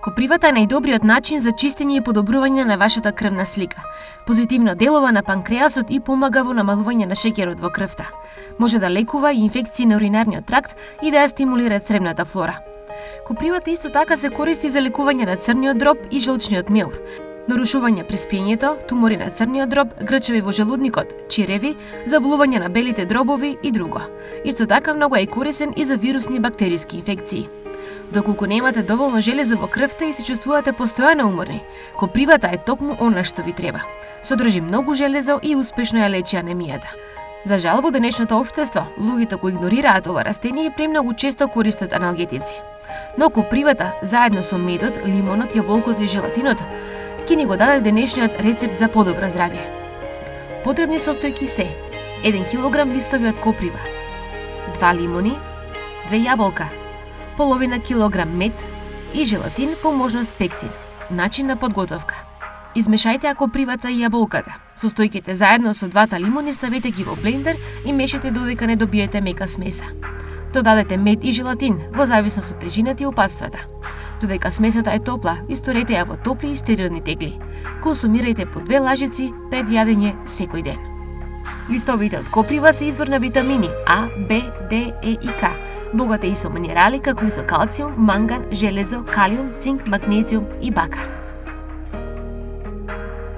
Копривата е најдобриот начин за чистење и подобрување на вашата крвна слика. Позитивно делува на панкреасот и помага во намалување на шеќерот во крвта. Може да лекува и инфекции на уринарниот тракт и да ја стимулира цревната флора. Копривата исто така се користи за лекување на црниот дроб и жолчниот меур, нарушување при спиењето, тумори на црниот дроб, грчеви во желудникот, чиреви, заболување на белите дробови и друго. Исто така многу е корисен и за вирусни и бактериски инфекции. Доколку немате доволно железо во крвта и се чувствувате постојано уморни, копривата е токму она што ви треба. Содржи многу железо и успешно ја лечи анемијата. За жал, во денешното општество, луѓето кои игнорираат ова растение премногу често користат аналгетици. Но копривата, заедно со медот, лимонот, јаболкото и желатинот, ќе ни го даде денешниот рецепт за подобро здравје. Потребни состојки се 1 кг листови од коприва, 2 лимони, 2 јаболка, половина килограм мед и желатин, по можност пектин. Начин на подготовка. Измешајте копривата и јаболката. Состојките заедно со 2 лимони ставете ги во блендер и мешате додека не добиете мека смеса. Додадете мед и желатин во зависност од тежината и опатствата. Додека смесата е топла, исторете ја во топли и стерилни тегли. Консумирајте по 2 лажици пред јадење секој ден. Листовите од коприва се извор на витамини А, Б, Д, Е и К. Богат е и со минерали како и со калциум, манган, железо, калиум, цинк, магнезиум и бакар.